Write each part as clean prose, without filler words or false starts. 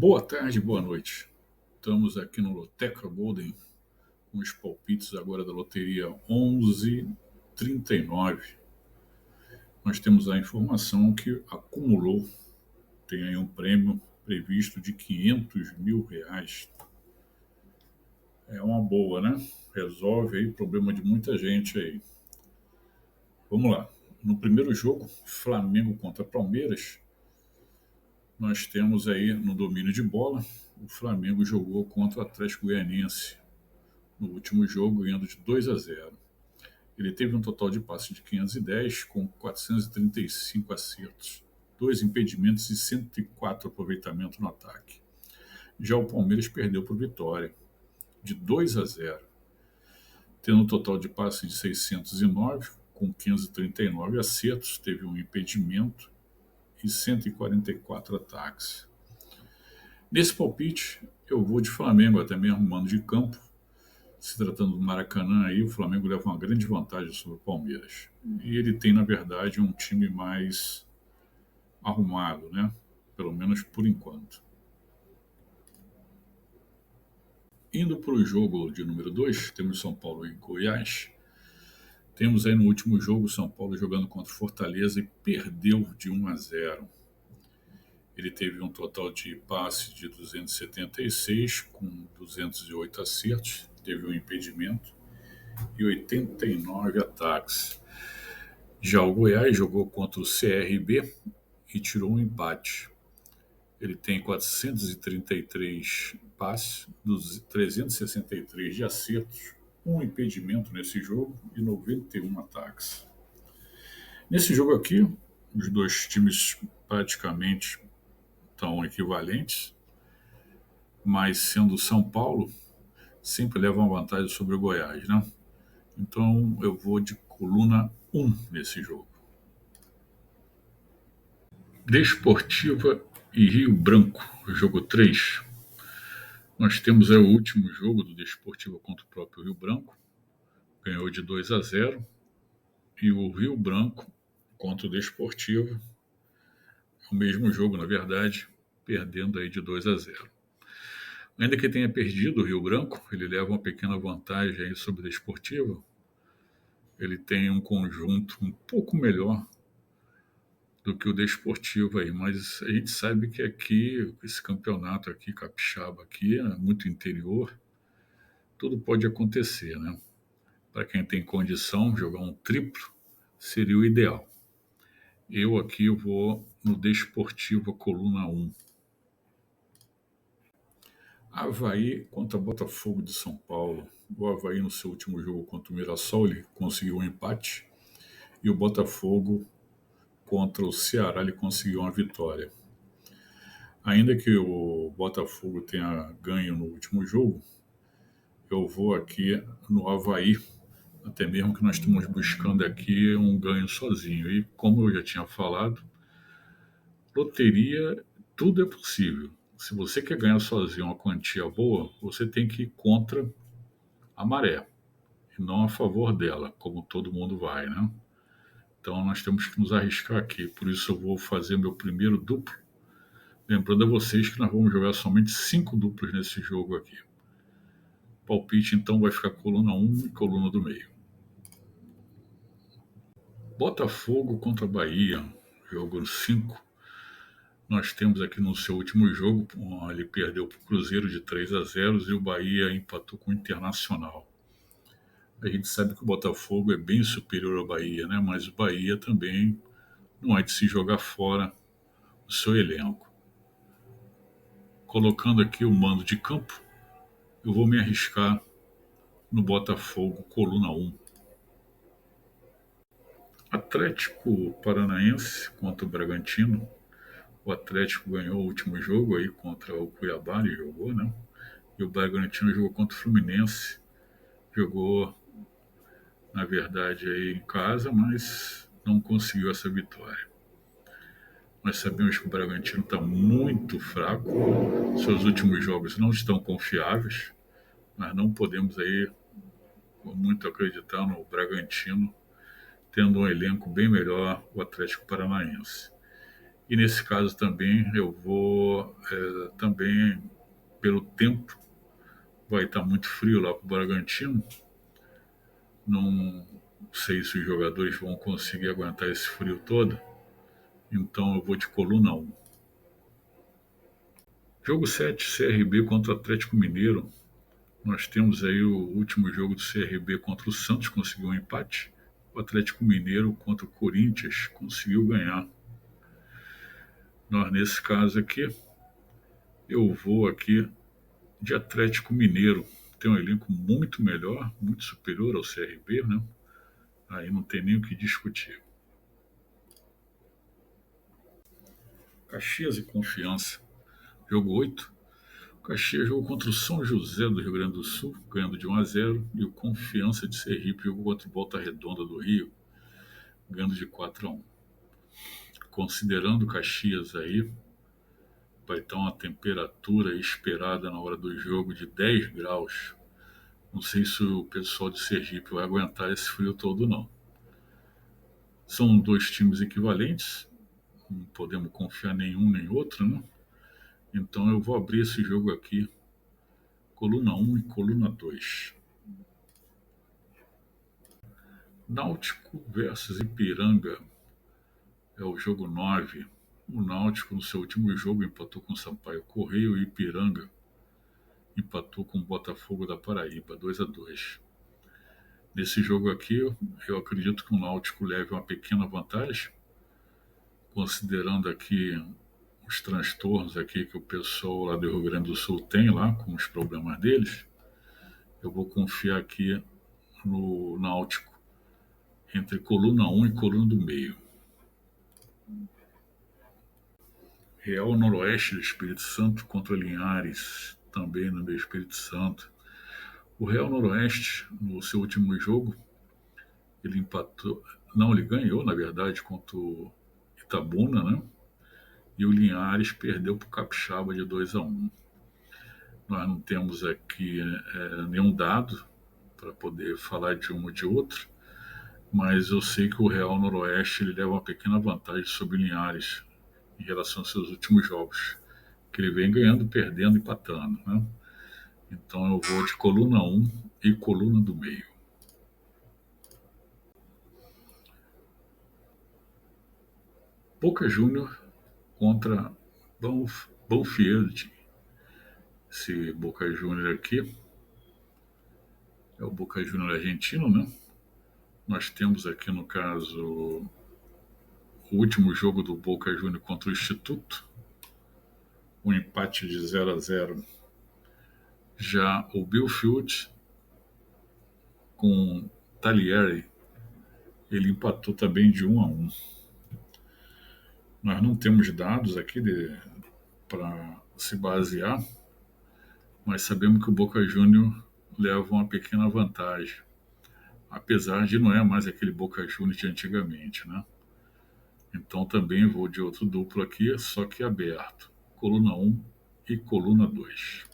Boa tarde, boa noite. Estamos aqui no Loteca Golden com os palpites agora da loteria 1139. Nós temos a informação que acumulou, tem aí um prêmio previsto de R$ 500 mil. É uma boa, né? Resolve aí o problema de muita gente aí. Vamos lá. No primeiro jogo, Flamengo contra Palmeiras, nós temos aí no domínio de bola, o Flamengo jogou contra o Atlético Goianiense no último jogo, ganhando de 2-0. Ele teve um total de passes de 510, com 435 acertos, 2 impedimentos e 104 aproveitamentos no ataque. Já o Palmeiras perdeu por Vitória, de 2-0, tendo um total de passes de 609, com 539 acertos, teve um impedimento e 144 ataques. Nesse palpite, eu vou de Flamengo, até mesmo mando de campo. Se tratando do Maracanã, aí, o Flamengo leva uma grande vantagem sobre o Palmeiras. E ele tem, na verdade, um time mais arrumado, né? Pelo menos por enquanto. Indo para o jogo de número 2, temos São Paulo e Goiás. Temos aí no último jogo São Paulo jogando contra o Fortaleza e perdeu de 1-0. Ele teve um total de passes de 276, com 208 acertos, teve um impedimento e 89 ataques. Já o Goiás jogou contra o CRB e tirou um empate. Ele tem 433 passes, 363 de acertos, um impedimento nesse jogo e 91 ataques. Nesse jogo aqui, os dois times praticamente estão equivalentes, mas sendo São Paulo, sempre leva uma vantagem sobre o Goiás, né? Então eu vou de coluna 1 nesse jogo. Desportiva e Rio Branco, jogo 3. Nós temos aí o último jogo do Desportiva contra o próprio Rio Branco, ganhou de 2-0, e o Rio Branco contra o Desportiva, é o mesmo jogo, na verdade, perdendo aí de 2-0. Ainda que tenha perdido o Rio Branco, ele leva uma pequena vantagem aí sobre o Desportiva. Ele tem um conjunto um pouco melhor do que o Desportivo aí, mas a gente sabe que aqui, esse campeonato aqui, capixaba aqui, é muito interior, tudo pode acontecer, né? Para quem tem condição, jogar um triplo seria o ideal. Eu aqui vou no Desportivo, coluna 1. Avaí contra Botafogo de São Paulo. O Avaí, no seu último jogo contra o Mirassol, ele conseguiu um empate, e o Botafogo contra o Ceará ele conseguiu uma vitória. Ainda que o Botafogo tenha ganho no último jogo, eu vou aqui no Avaí, até mesmo que nós estamos buscando aqui um ganho sozinho. E como eu já tinha falado, loteria, tudo é possível. Se você quer ganhar sozinho uma quantia boa, você tem que ir contra a maré, e não a favor dela, como todo mundo vai, né? Então nós temos que nos arriscar aqui. Por isso eu vou fazer meu primeiro duplo. Lembrando a vocês que nós vamos jogar somente 5 duplos nesse jogo aqui. Palpite então vai ficar coluna 1 e coluna do meio. Botafogo contra Bahia, jogo 5. Nós temos aqui no seu último jogo, ele perdeu para o Cruzeiro de 3-0 e o Bahia empatou com o Internacional. A gente sabe que o Botafogo é bem superior ao Bahia, né? Mas o Bahia também não é de se jogar fora o seu elenco. Colocando aqui o mando de campo, eu vou me arriscar no Botafogo, coluna 1. Atlético Paranaense contra o Bragantino. O Atlético ganhou o último jogo aí contra o Cuiabá, ele jogou, né? E o Bragantino jogou contra o Fluminense. Jogou, na verdade, aí em casa, mas não conseguiu essa vitória. Nós sabemos que o Bragantino está muito fraco. Seus últimos jogos não estão confiáveis. Nós não podemos aí muito acreditar no Bragantino, tendo um elenco bem melhor o Atlético Paranaense. E nesse caso também eu vou também pelo tempo, vai estar muito frio lá para o Bragantino. Não sei se os jogadores vão conseguir aguentar esse frio todo. Então eu vou de coluna 1. Jogo 7, CRB contra Atlético Mineiro. Nós temos aí o último jogo do CRB contra o Santos, conseguiu um empate. O Atlético Mineiro contra o Corinthians conseguiu ganhar. Nós, nesse caso aqui, eu vou aqui de Atlético Mineiro. Tem um elenco muito melhor, muito superior ao CRB, né? Aí não tem nem o que discutir. Caxias e Confiança. Jogo 8. O Caxias jogou contra o São José do Rio Grande do Sul, ganhando de 1-0. E o Confiança de Sergipe jogou contra o Volta Redonda do Rio, ganhando de 4-1. Considerando o Caxias aí, vai estar uma temperatura esperada na hora do jogo de 10 graus. Não sei se o pessoal de Sergipe vai aguentar esse frio todo, não. São dois times equivalentes, não podemos confiar nenhum nem outro, né? Então eu vou abrir esse jogo aqui, coluna 1 e coluna 2. Náutico versus Ipiranga é o jogo 9. O Náutico, no seu último jogo, empatou com o Sampaio Correia, e o Ipiranga empatou com o Botafogo da Paraíba, 2-2. Nesse jogo aqui, eu acredito que o Náutico leve uma pequena vantagem, considerando aqui os transtornos aqui que o pessoal lá do Rio Grande do Sul tem lá, com os problemas deles. Eu vou confiar aqui no Náutico, entre coluna 1 e coluna do meio. Real Noroeste do Espírito Santo contra Linhares, também no meu Espírito Santo. O Real Noroeste, no seu último jogo, ele empatou, não, ele ganhou, na verdade, contra o Itabuna, né? E o Linhares perdeu para o Capixaba de 2-1. Nós não temos aqui nenhum dado para poder falar de um ou de outro, mas eu sei que o Real Noroeste ele leva uma pequena vantagem sobre o Linhares em relação aos seus últimos jogos, que ele vem ganhando, perdendo, empatando, né? Então eu vou de coluna 1 e coluna do meio. Boca Júnior contra Banfield. Esse Boca Júnior aqui é o Boca Júnior argentino, né? Nós temos aqui, no caso, o último jogo do Boca Júnior contra o Instituto, um empate de 0-0. Já o Banfield com Talieri, ele empatou também de 1-1. Nós não temos dados aqui para se basear, mas sabemos que o Boca Júnior leva uma pequena vantagem, apesar de não é mais aquele Boca Júnior de antigamente, né? Então também vou de outro duplo aqui, só que aberto, coluna 1 e coluna 2.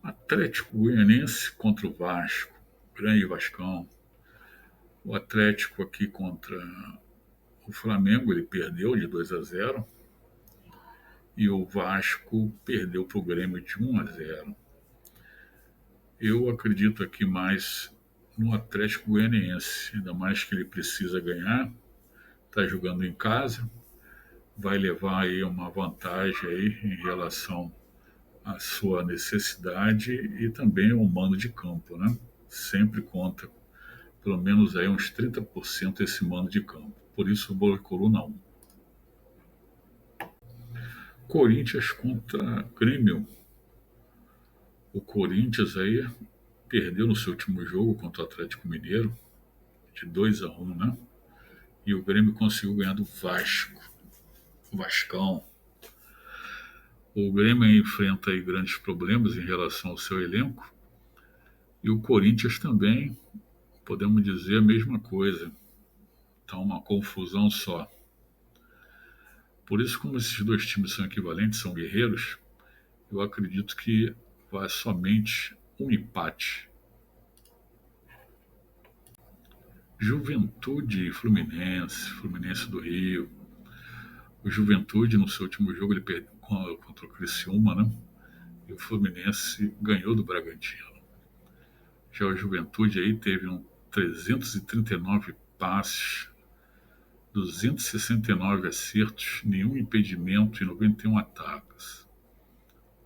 Atlético Goianiense contra o Vasco, grande Vascão. O Atlético aqui contra o Flamengo, ele perdeu de 2-0. E o Vasco perdeu para o Grêmio de 1-0. Eu acredito aqui mais no Atlético Goianiense, ainda mais que ele precisa ganhar, está jogando em casa, vai levar aí uma vantagem aí em relação à sua necessidade e também ao mando de campo, né? Sempre conta pelo menos aí uns 30% esse mando de campo. Por isso, o coluna 1. Corinthians contra Grêmio. O Corinthians aí perdeu no seu último jogo contra o Atlético Mineiro, de 2-1, né? E o Grêmio conseguiu ganhar do Vasco, o Vascão. O Grêmio enfrenta aí grandes problemas em relação ao seu elenco. E o Corinthians também, podemos dizer a mesma coisa. Está uma confusão só. Por isso, como esses dois times são equivalentes, são guerreiros, eu acredito que vai somente um empate. Juventude e Fluminense, Fluminense do Rio. O Juventude, no seu último jogo, ele perdeu contra o Criciúma, né? E o Fluminense ganhou do Bragantino. Já o Juventude aí teve 339 passes, 269 acertos, nenhum impedimento e 91 ataques.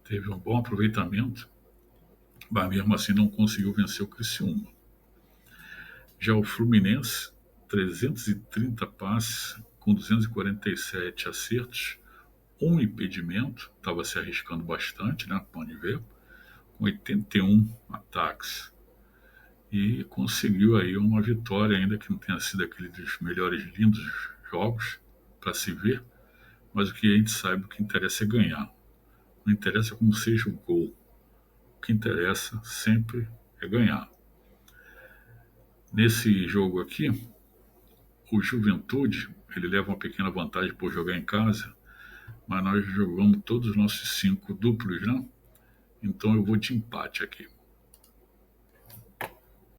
Teve um bom aproveitamento, mas mesmo assim não conseguiu vencer o Criciúma. Já o Fluminense, 330 passes com 247 acertos, um impedimento, estava se arriscando bastante, né? Pode ver, com 81 ataques. E conseguiu aí uma vitória, ainda que não tenha sido aquele dos melhores, lindos jogos para se ver, mas o que a gente sabe, o que interessa é ganhar. Não interessa como seja o gol. O que interessa sempre é ganhar. Nesse jogo aqui, o Juventude, ele leva uma pequena vantagem por jogar em casa, mas nós jogamos todos os nossos 5 duplos, né? Então eu vou de empate aqui.